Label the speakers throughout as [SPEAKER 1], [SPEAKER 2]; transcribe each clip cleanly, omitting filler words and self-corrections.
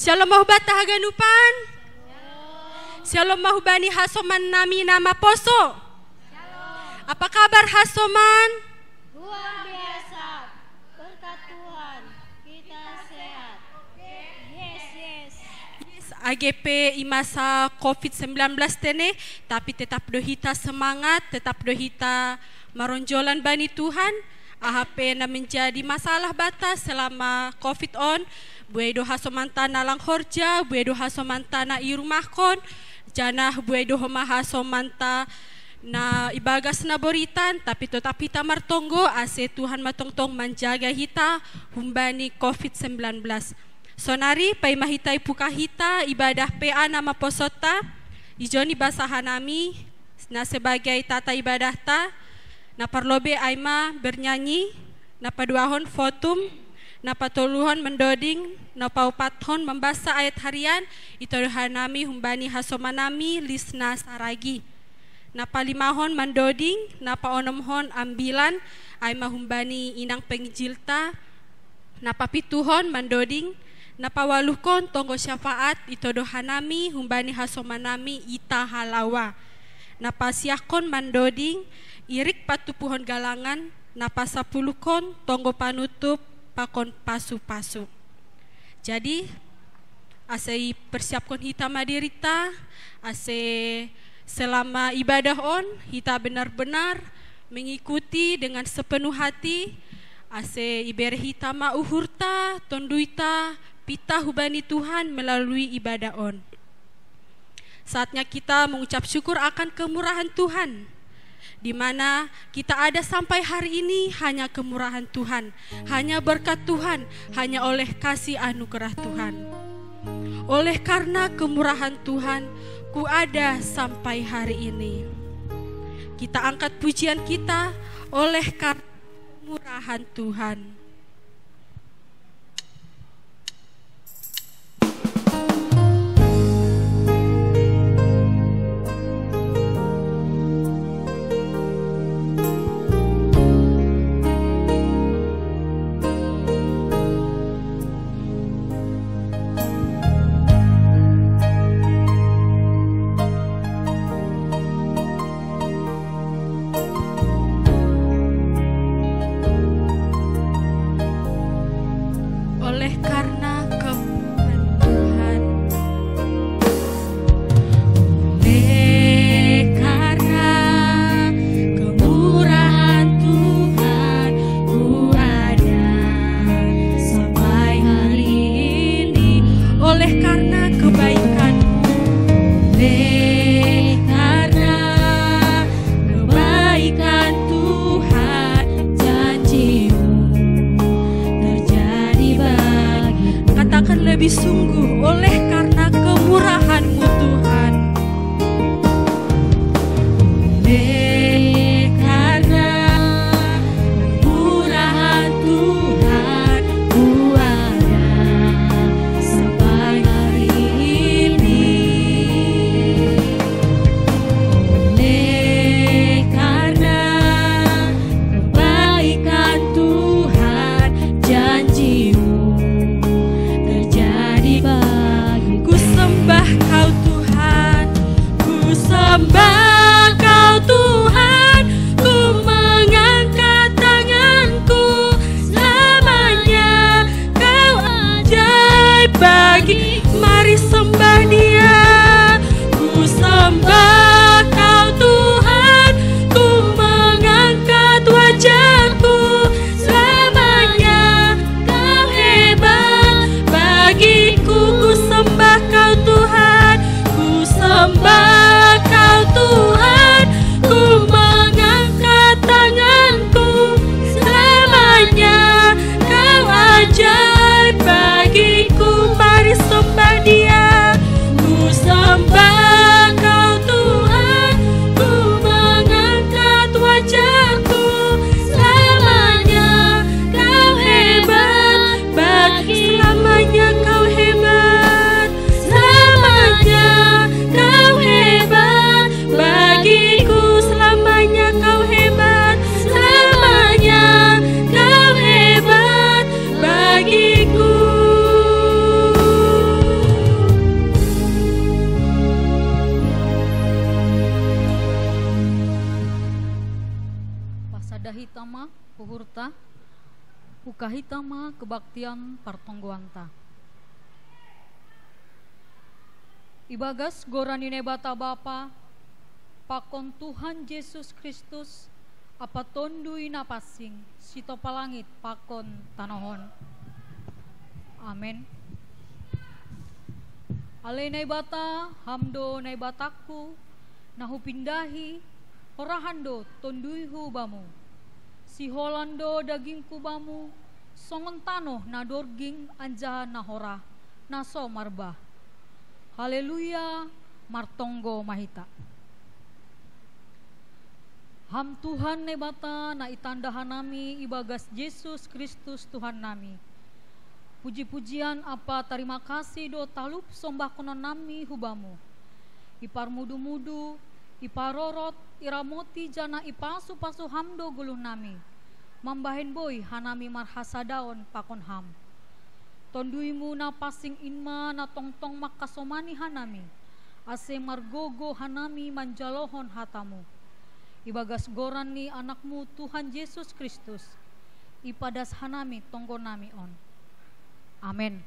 [SPEAKER 1] Shalom mahubata haganupan. Shalom mahubani hasoman nami nama poso. Apa kabar hasoman?
[SPEAKER 2] Luar biasa. Berkat Tuhan kita sehat. Yes.
[SPEAKER 1] AGP imasa COVID-19 tene, tapi tetap dohita semangat, tetap dohita maronjolan bani Tuhan. AHP na menjadi masalah batas selama COVID on. Buedo hasomantana lang horja, buedo hasomantana irumahkon, janah buedo homa hasomanta na ibagas na boritan, tapi tetap hita martonggo ase Tuhan matongtong menjaga hita humbani COVID-19. Sonari pay mahitai puka hita ibadah PA nama posota ijoni basahanami na sebagai tata ibadah ta na parlobe aima bernyanyi na paduahon fotum na patuluhon mendoding na paupathon membaca ayat harian itu hanami humbani hasomanami lisna saragi na palimahon mendoding na paonomhon ambilan aima humbani inang pengjilta na papituhon mendoding na pawaluhkon tonggo syafaat itu hanami humbani hasomanami ita halawa na pasiakon mendoding irik patupuhon galangan na pasapulukon tonggo panutup pakon pasu-pasu. Jadi ase persiapkan hita madirita, ase selama ibadah on hita benar-benar mengikuti dengan sepenuh hati, ase iber hita mauhurta tonduita pita hubani Tuhan melalui ibadah on. Saatnya kita mengucap syukur akan kemurahan Tuhan, di mana kita ada sampai hari ini hanya kemurahan Tuhan, hanya berkat Tuhan, hanya oleh kasih anugerah Tuhan. Oleh karena kemurahan Tuhan, ku ada sampai hari ini. Kita angkat pujian kita oleh karena kemurahan Tuhan. Lebih sungguh oleh karena kemurahan-Mu Tuhan. Oleh karena kemurahan Tuhan, ku ada sampai hari ini. Oleh karena kebaikan Tuhan, janji-Mu bagiku sembah Kau Tuhan, ku sembah Kau Tuhan, ku mengangkat tanganku selamanya. Kau ajaib bagi, mari sembah Dia. Ku sembah Kau Tuhan, ku mengangkat wajahku selamanya. Kau hebat bagiku, ku sembah Kau Tuhan, ku sembah Kau Tuhan.
[SPEAKER 3] hitama puhurta, uka hitama kebaktian partonggoanta. Ibagas goranine bata Bapa, pakon Tuhan Yesus Kristus, apa tondui napasing, sito palangit pakon tanohon. Amin. Ale nai bata, hamdo nai bataku, nahu pindahi, horahando tondui hubamu. Si holando dagingku bamu, songon tanoh na dorging anjaha na hora, naso marbah. Haleluya, martonggo mahita. Ham Tuhan nai bata na itandahan nami ibagas Yesus Kristus Tuhan nami. Puji-pujian apa terima kasih do talup sombah konon nami hubamu. Ipar mudu-mudu, iparorot, iramoti jana ipasu-pasu hamdo guluh nami. Mambahen boy hanami marhasadaon pakon ham. Tonduimu na pasing inma na tongtong makasomani hanami. Ase margogo hanami manjalohon hatamu. Ibagas goran ni anakmu Tuhan Yesus Kristus. Ipadas hanami tonggo nami on. Amin.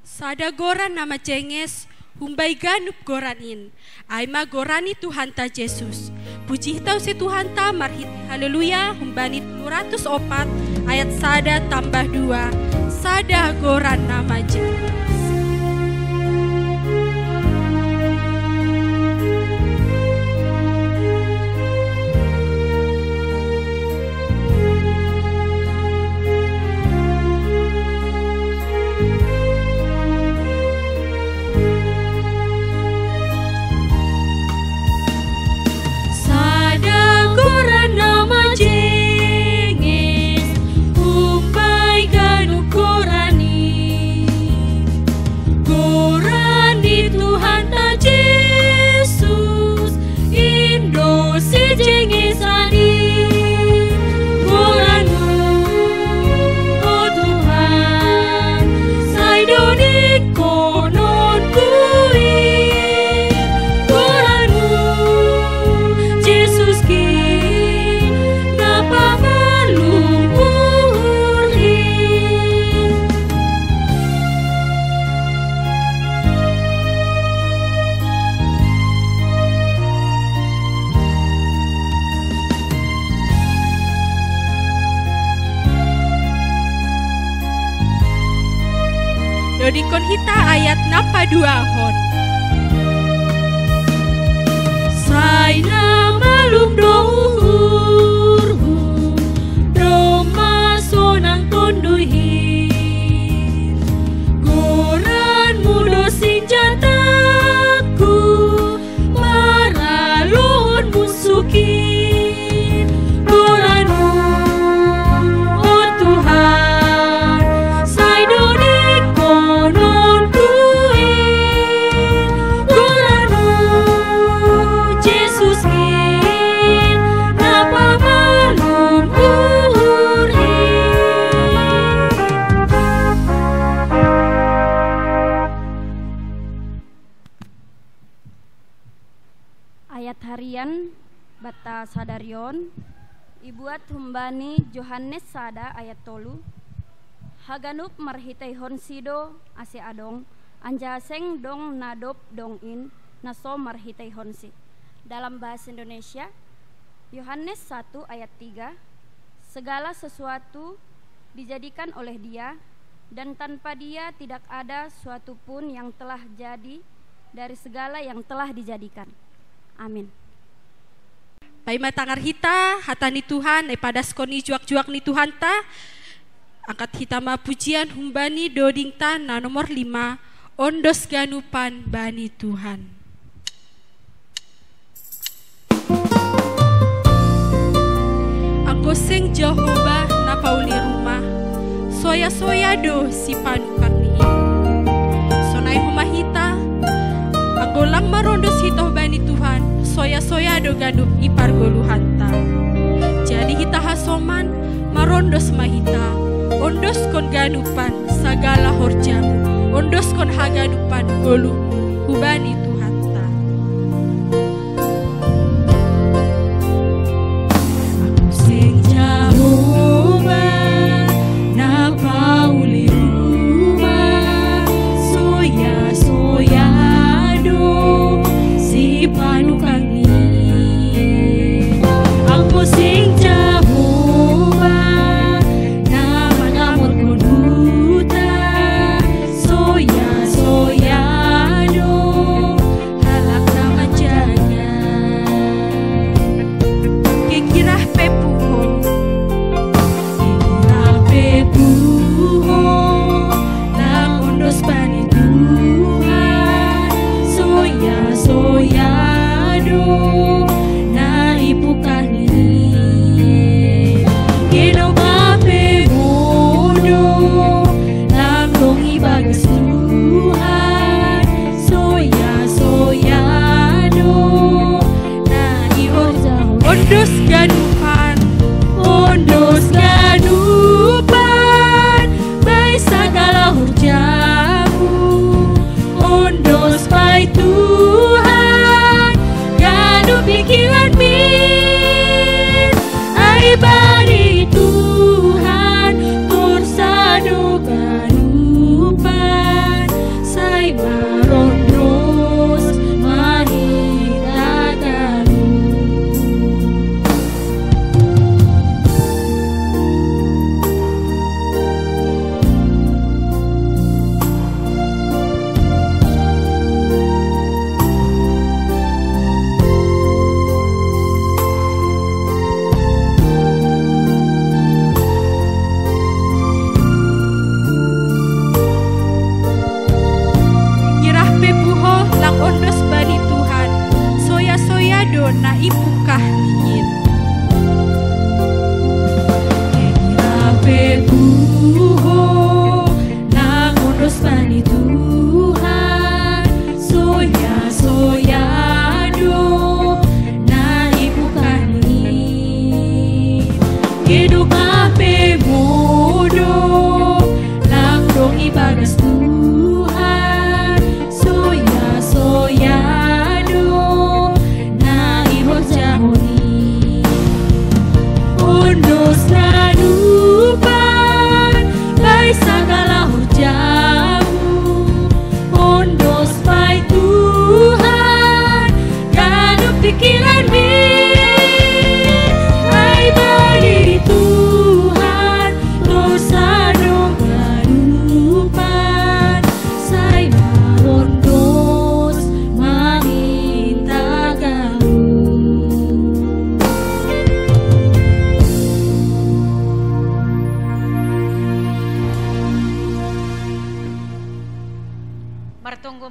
[SPEAKER 1] Sada goran nama cenges, humbai ganup goranin. Aima gorani Tuhan ta Yesus. Puji tau si Tuhan ta marhit. Haleluya, humbani 204 ayat sada tambah 2. Sada goran nama cenges. Dodikon hita ayat napa 2 hon. Saina malum dohurhu, doma sonang tonduhi. Goran mudo senjataku, maralon musukin. Goranu, oh Tuhan, sai dodik konon kui. Goranu, Yesus kin, napa malum uhuri.
[SPEAKER 2] Ayat harian bata sadarion ibuat humbani Yohanes sada ayat tolu. Haganup marhitai honsido ase adong anjaseng dong nadop dong in naso marhitai honsi. Dalam bahasa Indonesia Yohanes 1 ayat 3, segala sesuatu dijadikan oleh Dia dan tanpa Dia tidak ada suatu pun yang telah jadi dari segala yang telah dijadikan. Amin.
[SPEAKER 1] Pai matangar hita hatani Tuhan pada skoni juak-juak ni Tuhan ta. Angkat hita ma pujian humbani doding ta na nomor 5 ondos ganupan bani Tuhan. Angko seng Jehovah na pauli rumah soya-soya do si panukan ni sonai humahita angko lang marondos hita bani Tuhan soya-soya do ganup ipar goluhanta. Jadi hita hasoman marondos mahita ondos kon ganupan sagala horjamu ondos kon haganupan goluhmu hubani Tuhanta.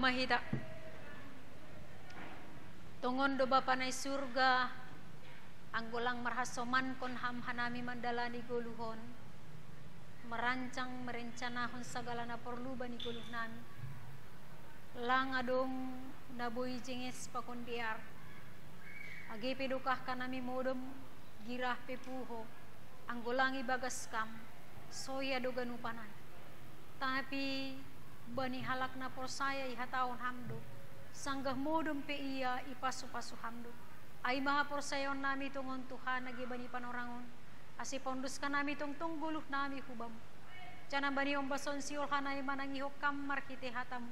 [SPEAKER 4] mahita. Tungon do Bapa na surga, anggolang marhasoman kon hamhanami mandalani guluhon, merancang merencanahon segala na perluban ni guluh nami. Lang adong naboy jenges pakondiar, agi pedukah kanami modem girah pepuho, anggolang ibagas kam, soya do ganupanan. Tapi bani halak na persaya ihatawon hamdo, sanggah modem pe iya ipasu-pasu hamdo. Ay maha porsayon nami tungon Tuhan nagi bani panorangon, asi ponduskan nami tungtung guluh nami hubam. Jangan bani ombason siol hanay manangihok kamar kite hatam.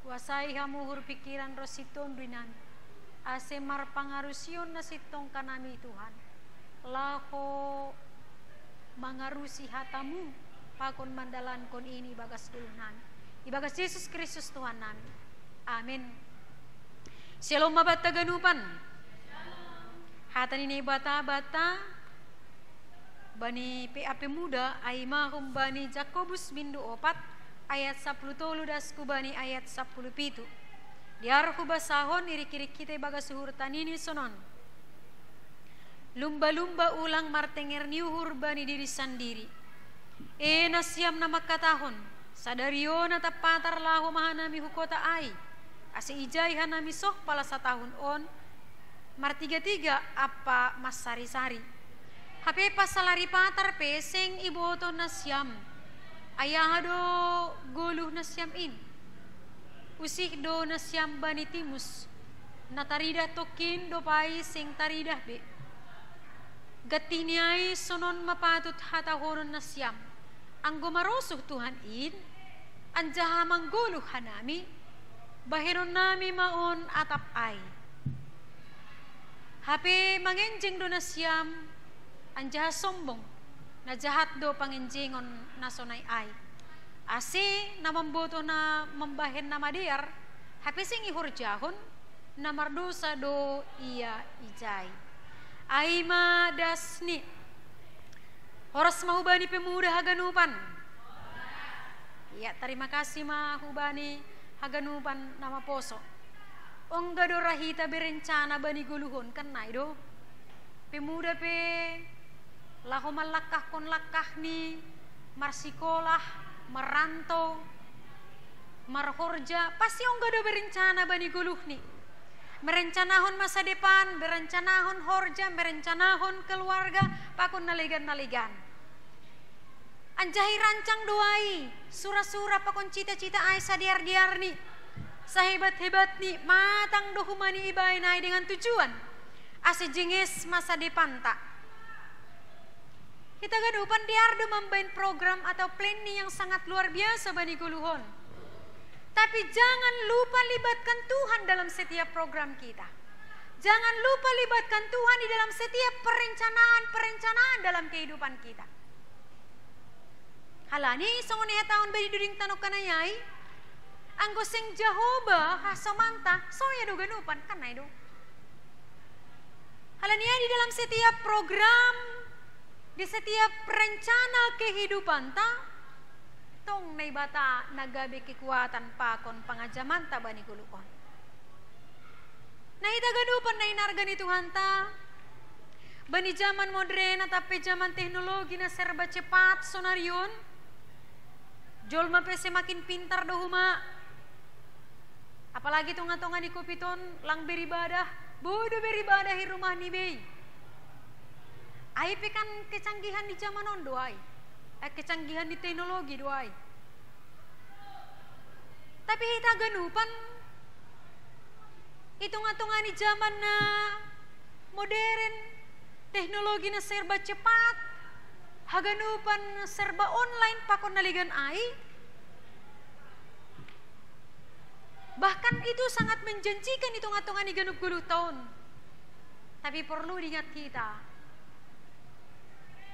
[SPEAKER 4] Kuasai hamuhur pikiran rositon duinan. Ase mar pangarusion na sitong kanami Tuhan. Laho mangarusi hatamu pakon mandalan kon ini bagas guluh nami. Ibagas Yesus Kristus Tuhan nami. Amin. Shalom mabata ganupan. Hatan ini bata-bata bani PAP muda ay mahum bani Jakobus bindu 4 ayat 10 dasku bani ayat 10 pitu. Diar basahon irik-irik kita bagas suhur tanini sonon. Lumba-lumba ulang martenger niuhur bani diri sendiri. Nasyam nama katahon sadario na tapatar laho mahanami hukota ay. Ase ijay hanami soh pala sa tahun on. Mar 3-3 apa mas sari-sari. Hape pasalari patar peseng iboto na siyam. Ayahado guluh na siyam in. Usik do na siyam banitimus. Nataridah tokin do pai sing taridah be. Gatiniay sonon mapatut hatahonon na siyam. Ang gumarosuh Tuhan in. Anjahamang guluh hanami. Bahiron nami maon atap ay. Hape mangenjing do na siyam, anjaha sombong, na jahat do pangenjingon na sonay ay. Asi na mamboto na mambahen na madiar, hape sing ihurjahon, na mardosa do iya ijay. Ay madasni, oras mahubani pemuda haganupan. Ya terima kasih mahubani haganupan nama poso. Ongga do rahita berencana bani guluhon kan naido. Pemuda pe laho malakah kon lakah ni marsikolah, merantau, marhorja, pasti ongga do berencana bani guluh ni. Merencanahon masa depan, berencanahon horja, berencanahon keluarga, pakun naligan-naligan. Anjahi rancang doai, surah-surah pakun cita-cita ay sadiar-diar ni. Sahebat-hebat ni matang dohumani ibai nai dengan tujuan ase jenges masa depan tak. Kita gadupan diardo membain program atau plan ni yang sangat luar biasa bani guluhon. Tapi jangan lupa libatkan Tuhan dalam setiap program kita. Jangan lupa libatkan Tuhan di dalam setiap perencanaan dalam kehidupan kita. Halani songoni tahun beri during tanok kanayai. Anggo sing Jehovah hasamanta soya do ganupan kan naido. Halania di dalam setiap program, di setiap rencana kehidupan ta tong nay bata nagabe kekuatan pakon pangajaman ta bani guluon. Nay ganupan nay narga ni Tuhan ta. Bani zaman modern tapi zaman teknologi na serba cepat sonarion. Jolma pese makin pintar do huma. Apalagi tunga-tunga di kupiton lang beribadah, bodoh beribadah di rumah ni bei. Ai kan kecanggihan di zaman on doai. Kecanggihan di teknologi doai. Tapi kita ganupan hitung-hitungan di zaman na modern, teknologi na serba cepat, haganupan serba online pakon naligan ai. Bahkan itu sangat menjanjikan hitung-hitungan di genep 10 tahun. Tapi perlu diingat kita.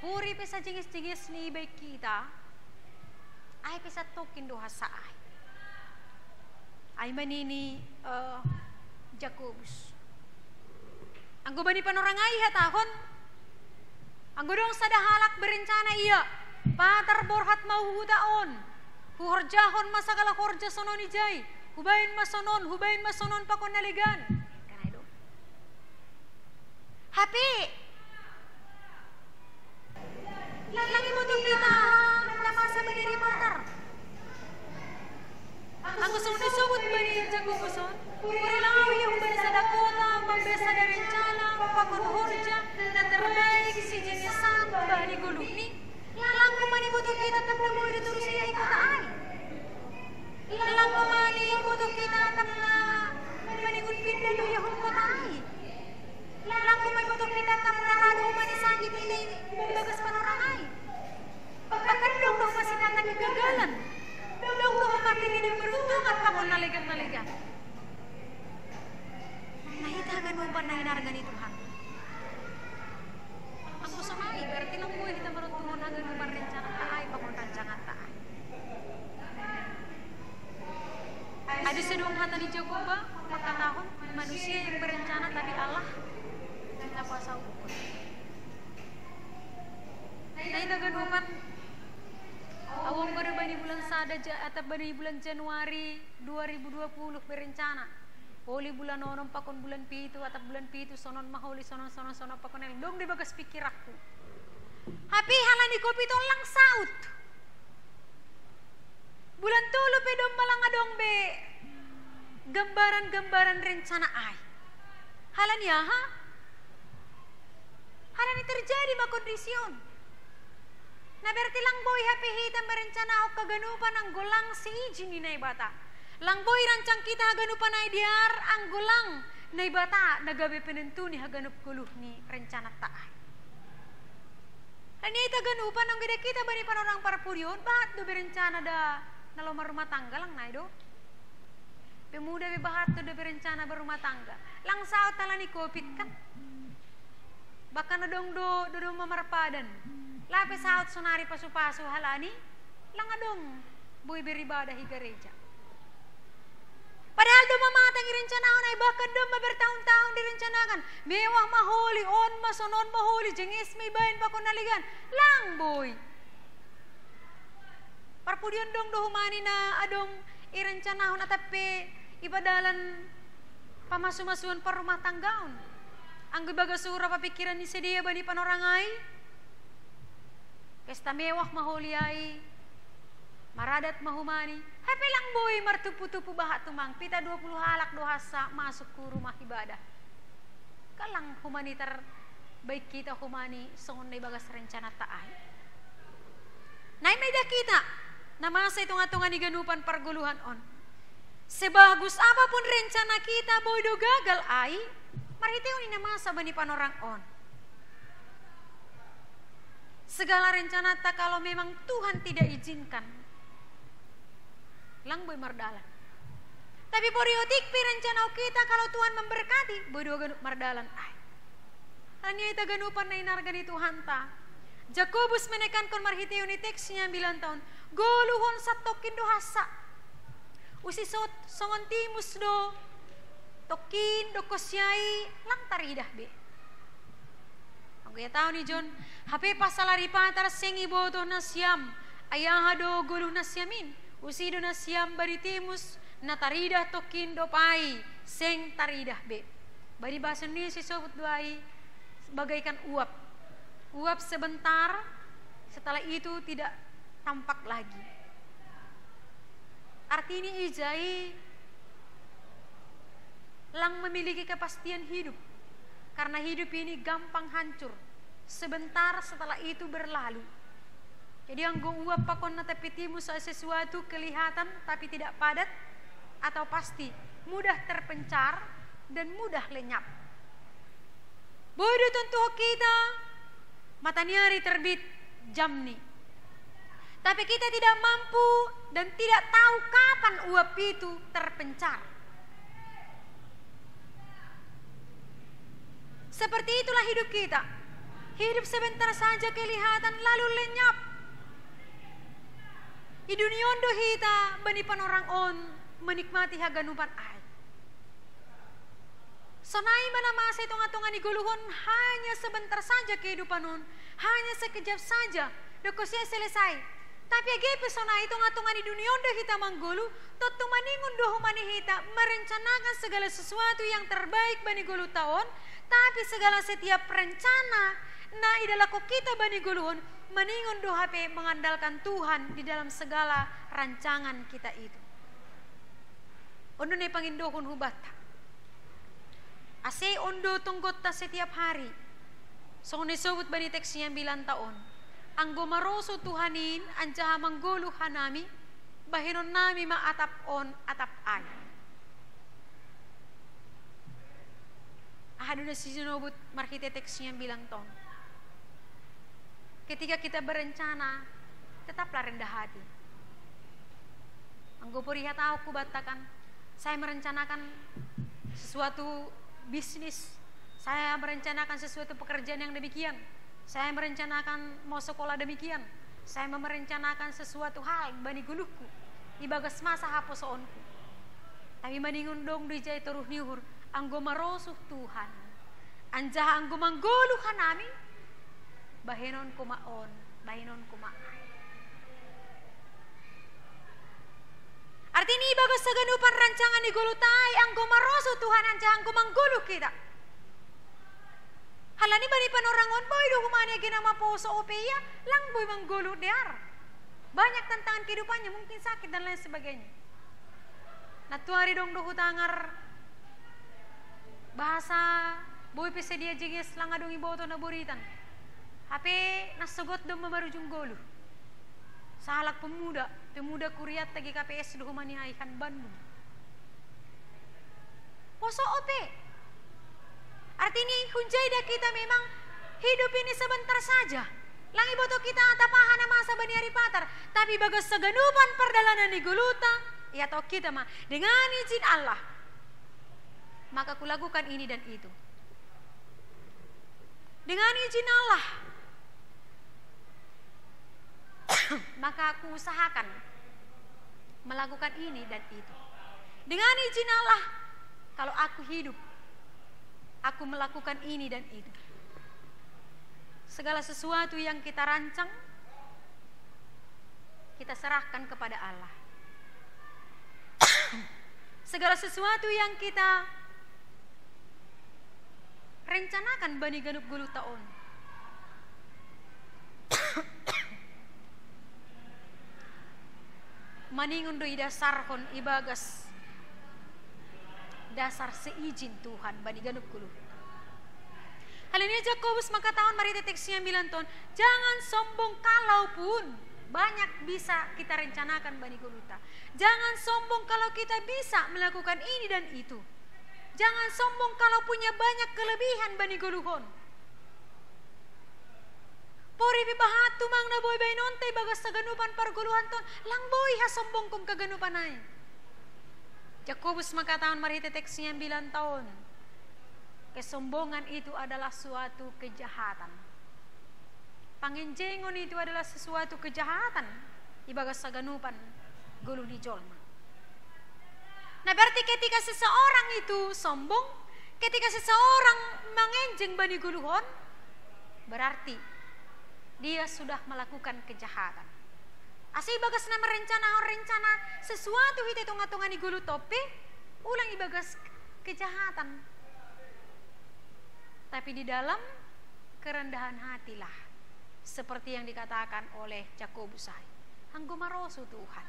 [SPEAKER 4] Puri pesa jengis-jengis ni baik kita. Ay pesa tokin doha sa ay. Ay manini Jakobus. Anggo bani panorangay hatahon. Anggo dong sadahalak berencana iya. Patar borhat mau hutaon. Huhorjahon masagala horja sono ni jay. Hubain masonon pakon naligan. Kanay do. Happy. Lagi mo kita namasa berdiri motor. Ang gusto disubot ba ni Jago Muson? Purilaw yung ba sa Dakota, mambesa na rin tsala, pakon horja, na terbaik si Jenisan, ba ni Guluni. Lalang ko manibuto kita tap na mo dito siya ikotaan. Lalang ko manibuto kita tap na manigulpin na luyahon ko tayo. Lalang ko manibuto kita tap na rado manisangit ini, bagas panorangay. Pagkakadlong daw masinat nagigagalan. Daw ko makinig ng maruntungan pa ko naligan. Nahitagan mo ba na hinarga ni Tuhan? Ang kusamay, berarti lang mo kita maruntungan hagan mo man rencana taay, pakon rancangan taay. Ada sedung hata ni Jacob ba? Pagkatahon, manusia yang berencana tapi Allah tidak kuasa ukur. Nahitagan mo ba awang baru bani bulan sada atau bani bulan Januari 2020 berencana. Holi bulan nonon pakon bulan pitu atau bulan pitu sonon maholi sonon pakon el dong di bagas pikir aku. Hapi halani kopi to lang saut. Bulan tulu pe dong malang adong be gambaran rencana ay. Halani ya ha? Halani terjadi ma kondisyon. Na berarti lang boy happy hitam berencana ako kaganupan ang gulang si Ijin ni bata. Lang boy rancang kita haganupan ay diar ang gulang na bata nagabi penentu ni haganup guluh ni rencana taay. Ani taganupan ang gede kita bani panorang parpurion bahat do berencana da nalomar rumah tangga lang nay do. Pemuda be bahat do berencana berumah tangga. Lang saot talani Covid kan. Bahkan dong do mamarpadan. Lapis saot sonari pasu-pasu halani lang adong boy beribadah hi gereja. Padahal do mamatang irencanahon ay bakit do bertahun-tahun direncanakan. Mewah mahuli, on masonon mahuli, jengis may bayan pa ko naligan. Lang boy. Parpudion dong do humani na adong irencanahon atape ibadalan pamasu-masuan par rumah tanggaon. Ang gibagasura papikiran ni sedia bani panorangay. Pesta mewah mahuli ay maradat mahumani. Happy lang boy martupu-tupu bahat tumang pita 20 halak dohasa masuk ke rumah ibadah. Kalang humanitar baik kita humani songon bagas rencana taay. Nay may kita na masa itungan-tungan iganupan parguluhan on. Sebagus apapun rencana kita boy do gagal ay marhiteo ni na masa bani panorang on. Segala rencana tak kalau memang Tuhan tidak izinkan lang boy mardalan. Tapi periodik pi rencana kita kalau Tuhan memberkati boy do ganup mardalan ay. Hanya ita ganupan na inarga ni Tuhan ta. Jakobus menekan kon marhiteo ni teksnya 9 tahun. Goluhon sa tokin do hasa. Usisot songon timus do tokin do kosyai lang taridah be. Kaya tahu ni John, hape pasalari patar sengi boto na siyam, ayaha do guluh na siyamin, usido na siyam baritimus, na taridah tokin do pai, seng taridah be. Bari bahasa Indonesia sobut doai, bagaikan uap. Uap sebentar, setelah itu tidak tampak lagi. Artinya ijai lang memiliki kepastian hidup. Karena hidup ini gampang hancur. Sebentar setelah itu berlalu. Jadi yang uap pakon na tapitimu sesuatu kelihatan tapi tidak padat atau pasti, mudah terpencar dan mudah lenyap. Bodoh tentu kita matahari terbit jam ni. Tapi kita tidak mampu dan tidak tahu kapan uap itu terpencar. Seperti itulah hidup kita. Hidup sebentar saja kelihatan lalu lenyap. Di dunia ondo hita banipan orang on menikmati haganupan ay. Sonai mana masa hitung-hitungan di guluhon hanya sebentar saja kehidupan on, hanya sekejap saja. Dokosnya selesai. Tapi age pesona hitung-hitungan di dunia udah kita manggulu, totu maningun doh mani hita merencanakan segala sesuatu yang terbaik bani gulu tahun, tapi segala setiap rencana na idalaku kita bani guluhun maningun doh HP mengandalkan Tuhan di dalam segala rancangan kita itu. Ondo ne pangindohun hubata. Ase ondo tunggota setiap hari. So nisubut bani teksnya 9 tahun. Anggo maroso Tuhanin anjaha manggulu hanami bahinon nami ma atap on atap ay. Ahadu na sinubut marhite teksnya 9 tahun. Ketika kita berencana, tetaplah rendah hati. Anggo puriha tahu ku batakan, saya merencanakan sesuatu bisnis, saya merencanakan sesuatu pekerjaan yang demikian, saya merencanakan mau sekolah demikian, saya merencanakan sesuatu hal bani guluhku, ibagas masa haposoonku. Tapi maningun dong dijay teruh niuhur, anggo marosuh Tuhan, anjah anggo mangguluh hanami, bahenon kumaon, bahenon kumaay. Artinya ibagas saganupan rancangan ni gulutai, anggo marosuh Tuhan anjah anggo mangguluh kita. Halani bani panorangon boy do humani ginama poso opeya lang boy manggulu dear. Banyak tantangan kehidupannya, mungkin sakit dan lain sebagainya. Natuari dong do hutangar bahasa boy pesedia jigis lang adong iboto na buritan. Hape nasugot dong mamarujung golu. Salak pemuda kuriat tagi KPS do humani haikan Bandung. Poso ope. Artinya hunjai kita memang hidup ini sebentar saja. Langi boto kita tapahana masa bani hari patar. Tapi bagas seganupan perdalanan di guluta. Ya toh kita mah dengan izin Allah. Maka kulakukan ini dan itu. Dengan izin Allah. Maka aku usahakan melakukan ini dan itu. Dengan izin Allah. Kalau aku hidup, aku melakukan ini dan itu. Segala sesuatu yang kita rancang, kita serahkan kepada Allah. Segala sesuatu yang kita rencanakan bani ganup gulu taon, maningun doi dasarhon ibagas dasar seizin Tuhan bani ganup gulu. Hal ini Jakobus maka tahun mari teksnya 9 tahun. Jangan sombong kalaupun banyak bisa kita rencanakan bani guluta. Jangan sombong kalau kita bisa melakukan ini dan itu. Jangan sombong kalau punya banyak kelebihan bani guluhon. Pori pibahat tumang na boy bay nonte bagas saganupan parguluhan ton lang boy ha sombong kong kaganupan ay. Jakobus maka tahun mari teksnya 9 tahun. Kesombongan itu adalah suatu kejahatan. Pangenjengon itu adalah sesuatu kejahatan. Ibagas saganupan gulu di jolma. Nah berarti ketika seseorang itu sombong, ketika seseorang mengenjeng bani guluhon, berarti dia sudah melakukan kejahatan. Asih ibagas na merencana sesuatu hite tunga-tunga ni gulu tope, ulang ibagas kejahatan. Tapi di dalam kerendahan hatilah, seperti yang dikatakan oleh Jakobus, anggo marosu Tuhan.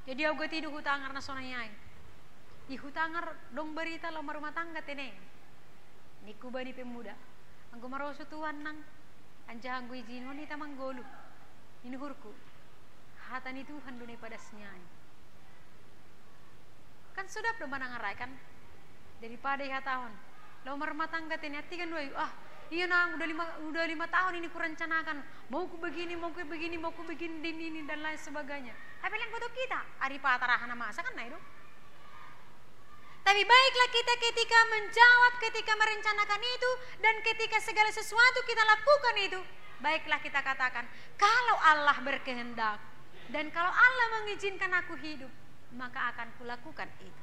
[SPEAKER 4] Jadi aku tidu hutangar na sonayay. Di hutangar dong berita lo rumah tangga tene. Niku bani pemuda. Anggo marosu Tuhan nang anjah anggo izin wanita manggolu. Inuhurku. Hatani Tuhan dunia pada senyai. Kan sudah do manangaray kan? Daripada ya tahun lo rumah tangga tene hati kan doy iya nang udah 5 tahun ini kurencanakan mau ku begini ini dan lain sebagainya. Tapi yang foto kita ari patarahana masa kan itu. Tapi baiklah kita ketika menjawab, ketika merencanakan itu, dan ketika segala sesuatu kita lakukan itu, baiklah kita katakan kalau Allah berkehendak dan kalau Allah mengizinkan aku hidup, maka akan kulakukan itu.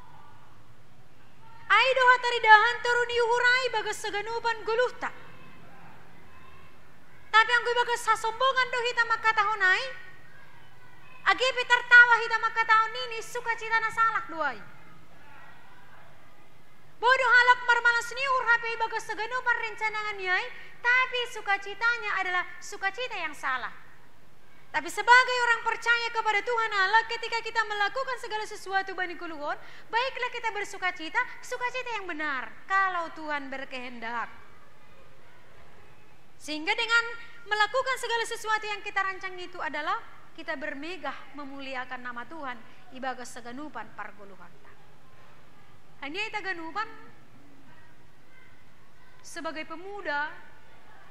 [SPEAKER 4] Aido hatari dahan turun yuhurai bagas seganupan guluhta. Tapi ang ibagas sasombongan do hita makatahonay, agipi tertawa hita makatahon ini sukacita na salak duay. Bodoh halap marmalas niur hape ibagas saganupan rencanangan yay, tapi sukacitanya adalah sukacita yang salah. Tapi sebagai orang percaya kepada Tuhan Allah, ketika kita melakukan segala sesuatu bani kuluhon, baiklah kita bersukacita, sukacita yang benar kalau Tuhan berkehendak. Sehingga dengan melakukan segala sesuatu yang kita rancang itu adalah kita bermegah memuliakan nama Tuhan ibagas saganupan parguluhan. Hanya ita ganupan sebagai pemuda.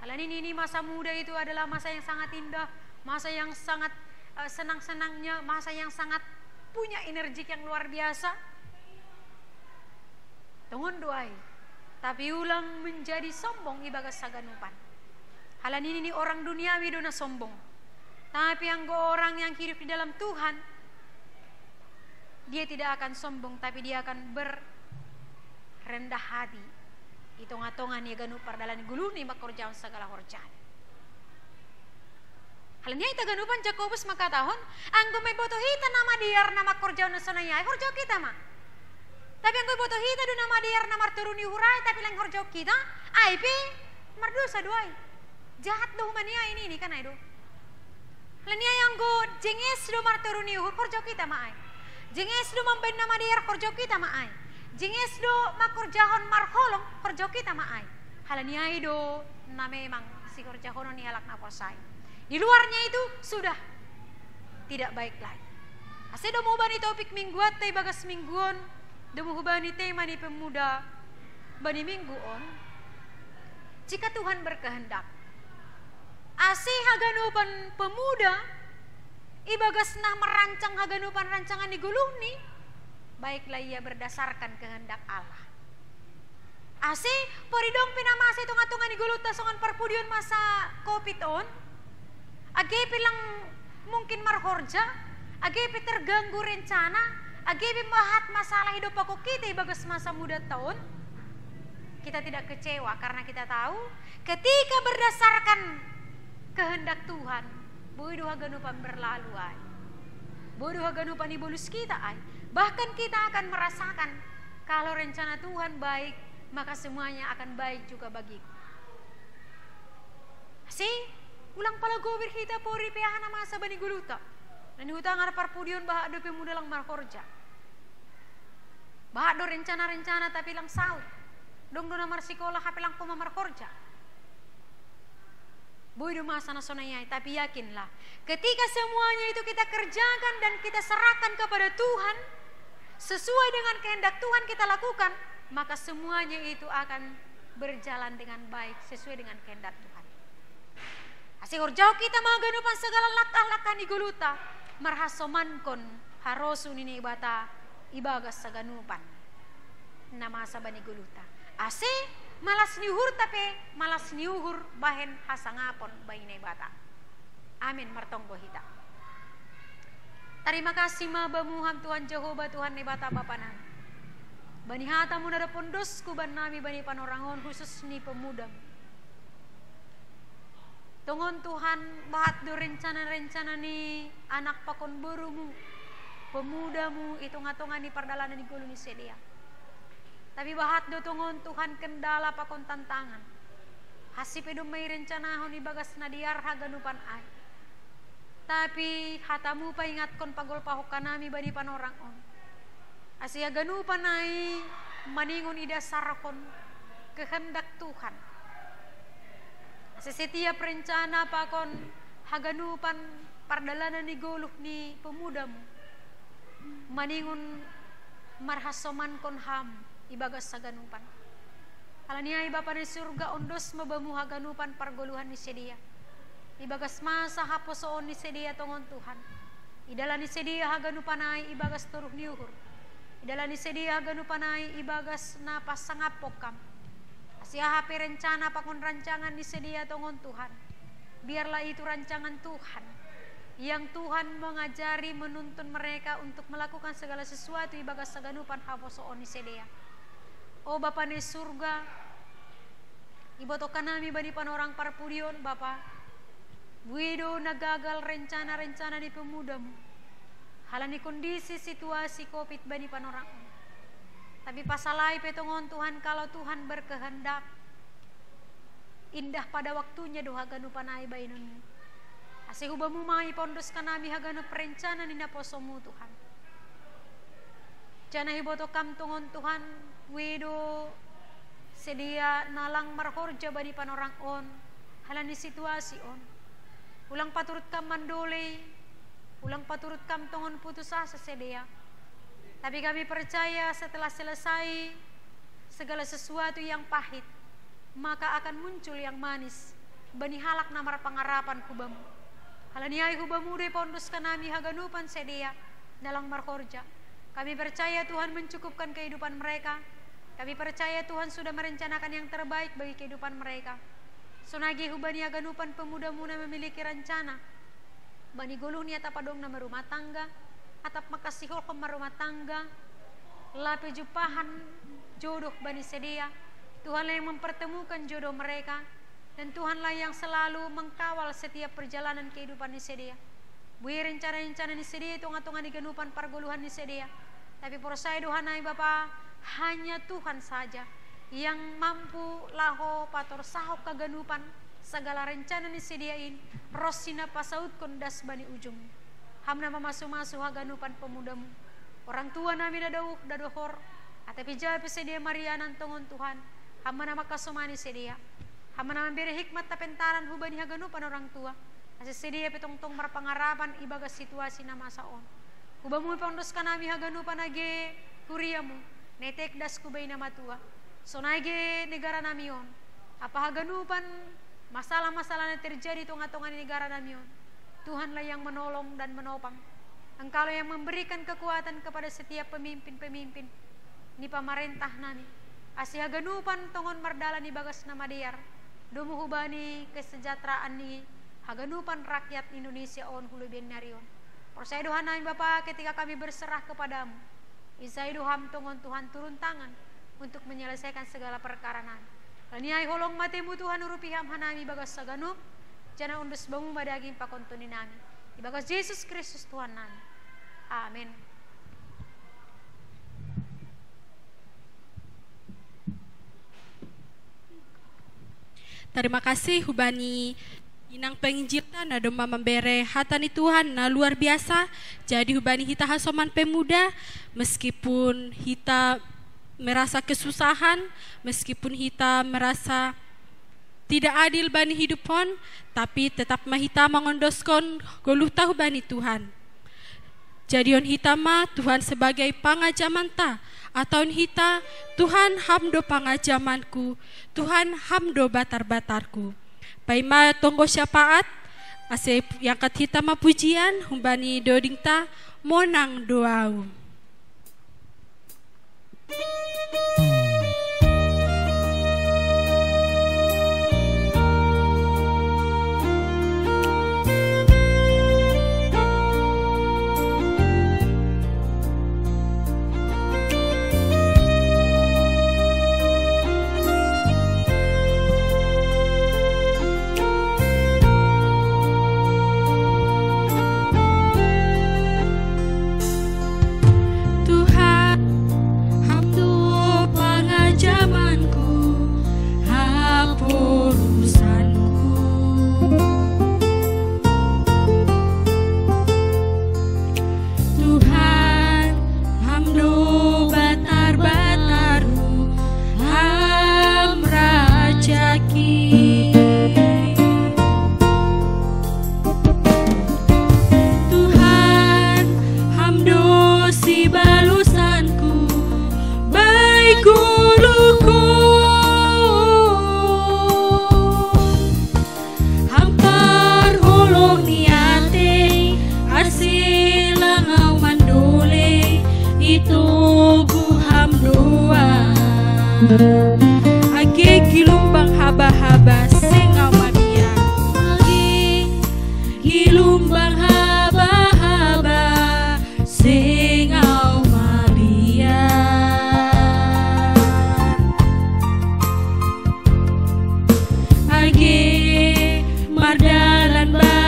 [SPEAKER 4] Hal ini masa muda itu adalah masa yang sangat indah, masa yang sangat senang-senangnya, masa yang sangat punya energi yang luar biasa. Tungun doai, tapi ulang menjadi sombong ibagas saganupan. Hal ini orang duniawi dona sombong. Tapi yang orang yang hidup di dalam Tuhan, dia tidak akan sombong, tapi dia akan rendah hati. Hitung-hitungan ya ganu pardalan guluni makorjaon segala horjaan. Halnya ita ganupan Jakobus makatahon, anggo may boto hita nama diar nama korjaon na sanayay, horjo kita ma. Tapi anggo boto hita do nama diar nama turuni huray, tapi lang horjo kita, ay pi mardosa duay. Jahat do mania ini kan ay do. Halnya yang go jenges do marturuni horjo kita ma ay. Jenges do mamben nama diar horjo kita ma ay. Jingis do makurjahon marholong korjo kita maay. Halaniai do na memang si korjahon ni halak na posay. Di luarnya itu sudah tidak baik lagi. Ase do mo bani topik mingguat tay bagas mingguon, do mo bani tema ni pemuda bani mingguon. Jika Tuhan berkehendak, ase haganupan pemuda ibagas na merancang haganupan rancangan ni guluni. Baiklah ia berdasarkan kehendak Allah. Ase poridong pinamasa itong atungan ni guluta songan perpudion masa COVID on. Agepi lang mungkin marhorja, agepi terganggu rencana, agepi mahat masalah hidup aku kita ibagas masa muda tahun. Kita tidak kecewa karena kita tahu ketika berdasarkan kehendak Tuhan, bodoh haganupan berlalu ay. Bodoh haganupan ibulus kita ay. Bahkan kita akan merasakan kalau rencana Tuhan baik, maka semuanya akan baik juga bagiku. Si ulang pala gobir kita pori peahana masa bani guluta. Dan hutangan parpudion bahado pemuda lang markorja. Bahado rencana-rencana tapi lang saut. Dong do namar sekolah hape lang kumamar korja. Boy do masa nasonayay, tapi yakinlah ketika semuanya itu kita kerjakan dan kita serahkan kepada Tuhan, sesuai dengan kehendak Tuhan kita lakukan, maka semuanya itu akan berjalan dengan baik sesuai dengan kehendak Tuhan. Asing jauh kita maganupan segala lakah-lakah ni guluta, marhasomankon harosun ini ibata ibagas saganupan nama sabani guluta. Ase malas niuhur tapi malas niuhur bahen hasangapon bainay bata. Amin martong bohita. Terima kasih mabamuham Tuhan Jehovah Tuhan nebata bapanan. Bani hata mu nada pondosku ban nami bani panorangon khusus ni pemuda. Tongon Tuhan bahat do rencana-rencana ni anak pakon borumu, pemudamu itu ngatongan ni pardalanan ni gulu ni sedia. Tapi bahat do tongon Tuhan kendala pakon tantangan. Hasipedo may rencanahon ni bagas na diar haganupan ay. Tapi hatamu pa ingat kon pagol pahukan nami bani panorang on. Asia ganupan ay maningon idasar kon kehendak Tuhan. Setiap rencana pakon haganupan pardalanan ni guluh ni pemudamu. Maningon marhasoman kon ham ibagas saganupan. Alaniay Bapa ni surga ondos mabamu haganupan pargoluhan ni sedia. Ibagas masa haposoon ni sedia tongon Tuhan. Idala ni sedia haganupanay ibagas turuh niuhur. Idala ni sedia haganupanay ibagas napas sangapokam. Asia hape rencana pakon rancangan ni sedia tongon Tuhan. Biarlah itu rancangan Tuhan yang Tuhan mengajari menuntun mereka untuk melakukan segala sesuatu ibagas saganupan haposoon ni sedia. Oh Bapa ni surga, ibotokan nami bani panorang parpudion Bapa. Wido nagagal rencana-rencana di pemudamu. Halani kondisi situasi COVID bani panorang. Tapi pasalai petongon Tuhan, kalau Tuhan berkehendak, indah pada waktunya doa ganu panai bainunmu. Asih hubamu mai pondos kanami haganu perencana nina posomu Tuhan. Jana hiboto kam tongon Tuhan, wido sedia nalang marhorja bani panorang on, halani situasi on. Ulang paturut kam mandole, ulang paturut kam tongon putus asa sedia. Tapi kami percaya setelah selesai segala sesuatu yang pahit, maka akan muncul yang manis. Bani halak namar pangarapan kubamu. Halaniai kubamu de pondus kanami haganupan sedia dalam marhorja. Kami percaya Tuhan mencukupkan kehidupan mereka. Kami percaya Tuhan sudah merencanakan yang terbaik bagi kehidupan mereka. Sonagi hubani haganupan pemuda-muda memiliki rencana. Bani gulung niat apa dong nama rumah tangga. Atap makasih holkom rumah tangga, lape jupahan jodoh bani sedia. Tuhanlah yang mempertemukan jodoh mereka, dan Tuhanlah yang selalu mengkawal setiap perjalanan kehidupan ni sedia. Bui rencana-rencana ni sedia, tunga-tunga di genupan pargoluhan ni sedia. Tapi persaya Tuhanai Bapa, hanya Tuhan saja yang mampu laho pator sahok kegenupan segala rencana ni sediain. Rosina pasaut kondas bani ujung. Hamna mamasu-masu haganupan pemudamu. Orang tua nami dadohor. Atapi jape sedia marianan tongon Tuhan. Hamba nama kasomani sedia. Hamba nama beri hikmat tapentaran hubani haganupan orang tua. Asa sedia petong-tong marpangarapan ibaga situasi nama saon. Hubamu pondoskan nami haganupan age kuriamu. Netek das kubai nama tua. Sonage negara namion. Apa haganupan masalah-masalah yang terjadi tonga-tonga di negara namion. Tuhanlah yang menolong dan menopang. Engkau yang memberikan kekuatan kepada setiap pemimpin-pemimpin ni pamarentah nani. Asih haganupan tongon mardala ni bagas nama diar. Domu hubani kesejahteraan ni haganupan rakyat Indonesia on hulu benarion. Persaya Tuhan nami Bapa, ketika kami berserah kepadamu, isai doham tongon Tuhan turun tangan untuk menyelesaikan segala perkara nami. Laniai holong matemu Tuhan urupiham hanami bagas saganup. Jana undus bangun badaging pakontoni nami. Di bagas Yesus Kristus Tuhan nami. Amin.
[SPEAKER 1] Terima kasih hubani inang penginjilan na domba membere hatani Tuhan na luar biasa. Jadi hubani hita hasoman pemuda, meskipun hita merasa kesusahan, meskipun hita merasa tidak adil bani hidup pon, tapi tetap mahita mengondoskon goluh tahu bani Tuhan. Jadion hita ma Tuhan sebagai pangajaman ta, atau hita Tuhan hamdo pangajamanku, Tuhan hamdo batar-batarku. Paima tonggo syafaat, asep yang kat hita ma pujian, humbani doding ta monang doau. Age gilumbang haba-haba sengau mabia. Age gilumbang haba-haba sengau mabia. Age mardalan ba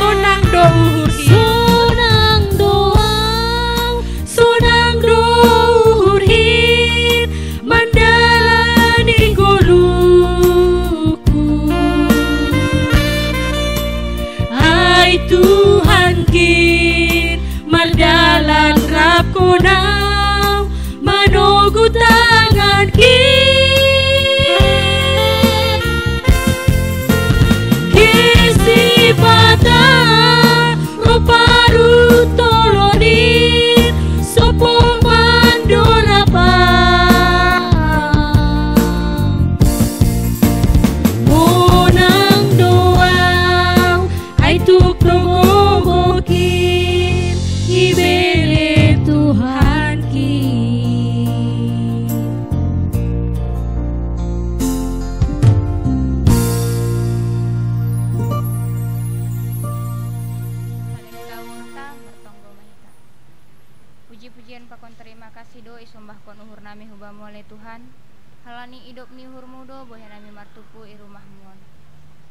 [SPEAKER 1] sonang do uhur hin mandalani goluku. Ai Tuhan kin mardalan rap konau manogu tangan kin kisi bata roparu tolonin sopong mandorapa monang doang ai tuk nogokin ibele Tuhan kin.
[SPEAKER 2] Haleluya murta bertonggo mahita. Puji-pujian pakon terima kasih do isombah kon uhur nami hubamu oleh Tuhan. Halani idop ni uhur mudo bohe nami martupu i rumahmu.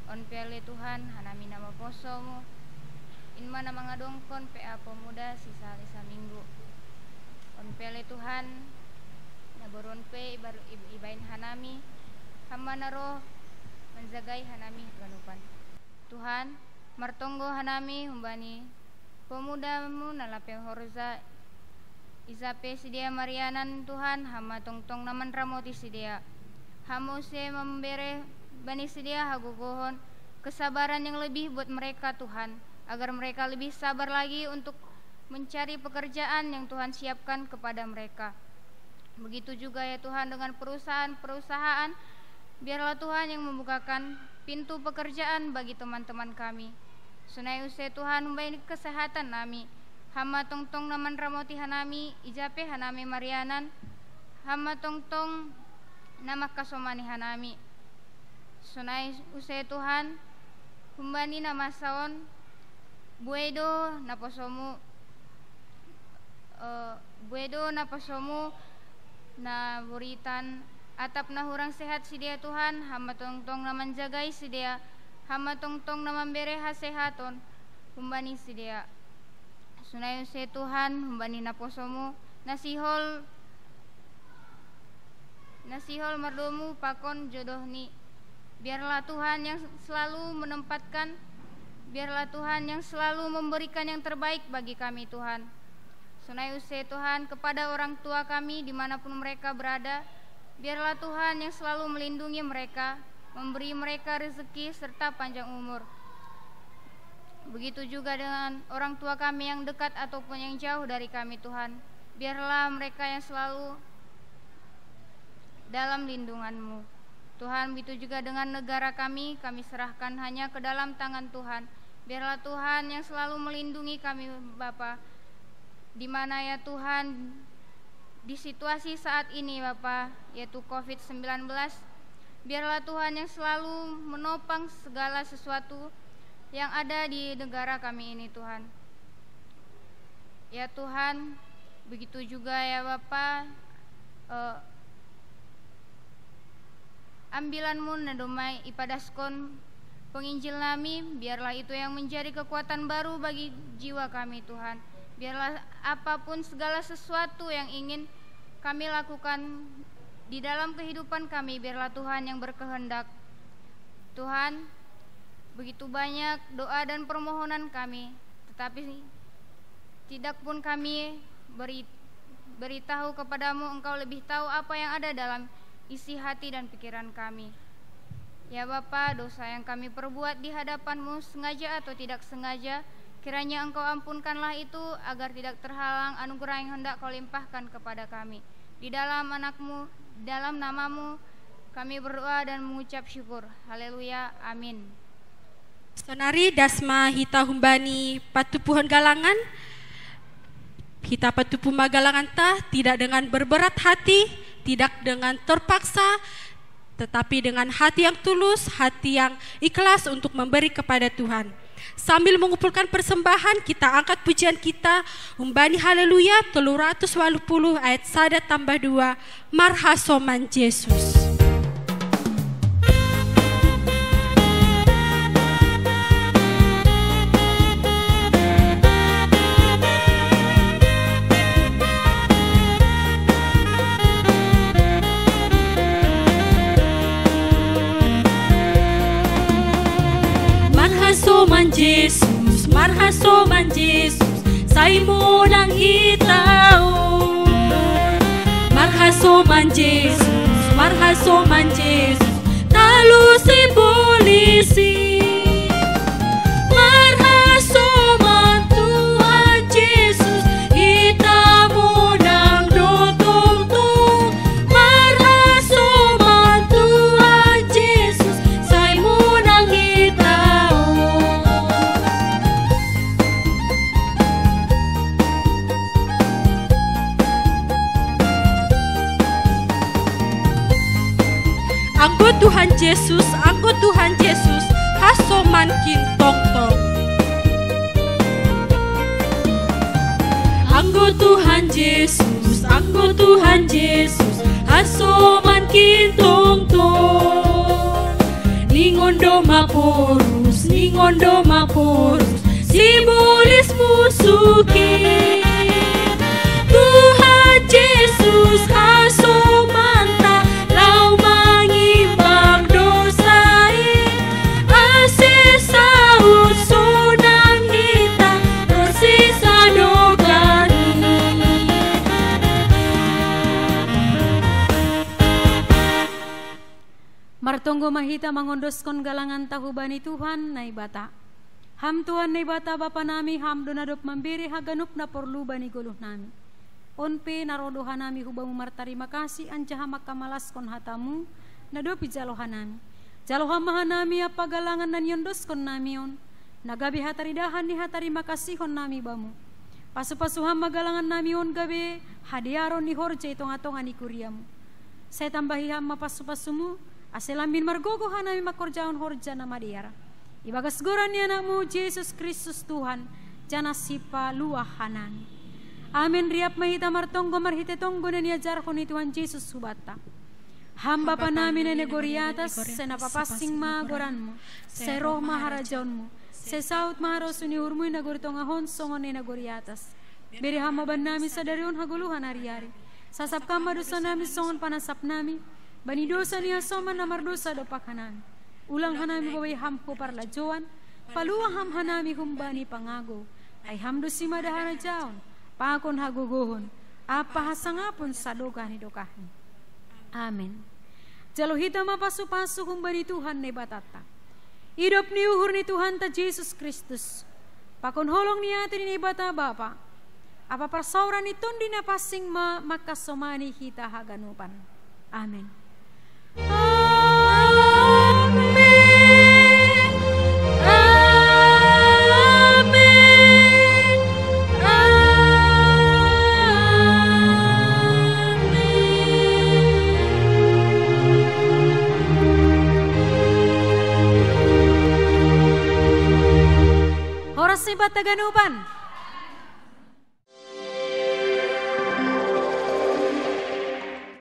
[SPEAKER 2] On pele Tuhan hanami nama posomu. Inma nama ngadongkon pe apa muda sisa minggu. On pele Tuhan naboron pe ibain hanami hamba naro menjagai hanami ganupan. Tuhan martonggo hanami humbani pemudamu nalape horza Izape sidia Marianan Tuhan hama tongtong naman ramoti sidia hamo se membere bani sidia hagugohon kesabaran yang lebih buat mereka Tuhan, agar mereka lebih sabar lagi untuk mencari pekerjaan yang Tuhan siapkan kepada mereka. Begitu juga ya Tuhan dengan perusahaan-perusahaan, biarlah Tuhan yang membukakan pintu pekerjaan bagi teman-teman kami. Sunai use Tuhan membaik kesehatan nami. Hama tongtong naman ramoti hanami, ijape hanami Marianan, hama tongtong nama kasomani hanami. Sunai use Tuhan, humbani nama saon, buedo naposomu na buritan atap na hurang sehat si dia Tuhan, hama tongtong naman jagai si dia, hama tongtong naman bereha sehaton, humbani si dia. Sunayo se Tuhan, humbani naposomu nasihol mardomu pakon jodohni. Biarlah Tuhan yang selalu menempatkan, biarlah Tuhan yang selalu memberikan yang terbaik bagi kami Tuhan. Sunayo se Tuhan kepada orang tua kami dimanapun mereka berada, biarlah Tuhan yang selalu melindungi mereka, memberi mereka rezeki serta panjang umur. Begitu juga dengan orang tua kami yang dekat ataupun yang jauh dari kami Tuhan. Biarlah mereka yang selalu dalam lindungan-Mu. Tuhan, begitu juga dengan negara kami serahkan hanya ke dalam tangan Tuhan. Biarlah Tuhan yang selalu melindungi kami Bapa. Di mana ya Tuhan, di situasi saat ini Bapa, yaitu COVID-19, biarlah Tuhan yang selalu menopang segala sesuatu yang ada di negara kami ini Tuhan. Ya Tuhan, begitu juga ya Bapa, ambilan-Mu nadomai ipadaskon penginjil nami, biarlah itu yang menjadi kekuatan baru bagi jiwa kami Tuhan. Biarlah apapun segala sesuatu yang ingin kami lakukan di dalam kehidupan kami, biarlah Tuhan yang berkehendak. Tuhan, begitu banyak doa dan permohonan kami, tetapi tidak pun kami beritahu kepadamu, Engkau lebih tahu apa yang ada dalam isi hati dan pikiran kami. Ya Bapa, dosa yang kami perbuat di hadapan-Mu sengaja atau tidak sengaja, kiranya Engkau ampunkanlah itu agar tidak terhalang anugerah yang hendak Kau limpahkan kepada kami. Di dalam anak-Mu, dalam nama-Mu kami berdoa dan mengucap syukur. Haleluya, amin.
[SPEAKER 1] Sonari dasma hita humbani patupuhon galangan, hita patupu magalangan ta tidak dengan berberat hati, tidak dengan terpaksa, tetapi dengan hati yang tulus, hati yang ikhlas untuk memberi kepada Tuhan. Sambil mengumpulkan persembahan, kita angkat pujian kita, humbani haleluya 380 ayat 1 tambah 2, marhasoman Yesus. Tuhan Yesus, marhasoman Yesus, saimo nang itao. Marhasoman Yesus, talo si polisi. Marhasoman Tuhan Yesus, itamo nang dotong-tong. Marhasoman Tuhan Yesus, saimo nang itao. Anggo Tuhan Yesus, hasoman kintong-tong. Anggo Tuhan Yesus, hasoman kintong-tong. Ningondo maporus, simulis musuki. Tuhan Yesus, hasoman ta lau mangimbang dosai. Ase saut sonang hita, tersisa dogani.
[SPEAKER 3] Martonggo mahita mangondoskon galangan tahu bani Tuhan nai bata. Ham Tuhan nai bata Bapa nami ham donadop mambiri haganup na porlu bani guluh nami. Onpe narodohan nami hubamu martarima kasih ancaha makamalas kon hatamu nadopi jalohan nami. Jalohan maha nami apa galangan dan yondoskon nami on. Nagabi hataridahan ni hatarima kasih on nami bamu. Pasu-pasuham magalangan nami on gabe hadiaron ni horja itongatongan ni kuriamu. Saya tambahi ham mapasu-pasumu. Aselambin margogo hanami makorjaon horja nama diara. Ibagas goran ni anakmu Yesus Kristus Tuhan jana sipa luah hanani. Amin riap mahita martonggo marhite tonggo dan yajar koni Tuhan Yesus subata. Hamba panami nene goriatas senapapasing magoranmu. Seroh maharajaonmu. Sesaut maharosuni urmu na goritongahon songon nena goriatas. Beri hamba banami sadarion haguluhan hari-hari. Sasap kama dosa nami songon panasap nami. Bani dosa niya soman namar dosa dopak hanami. Ulang hanami bawai hampo parlajoan. Paluang ham hanami humbani pangago. Ay hamdo si madahana jaon. Pakon hagogohon. Apa hasangapon sa dogani dokahni. Amin. Jalo hita mapasu-pasu humbani Tuhan ne batata. Hidup ni uhur ni Tuhan ta Yesus Kristus. Pakon holong ni atin ni bata Bapa. Apa persauran itu na pasing makasomani hita haganupan. Amin. Horas ni Bataganupan.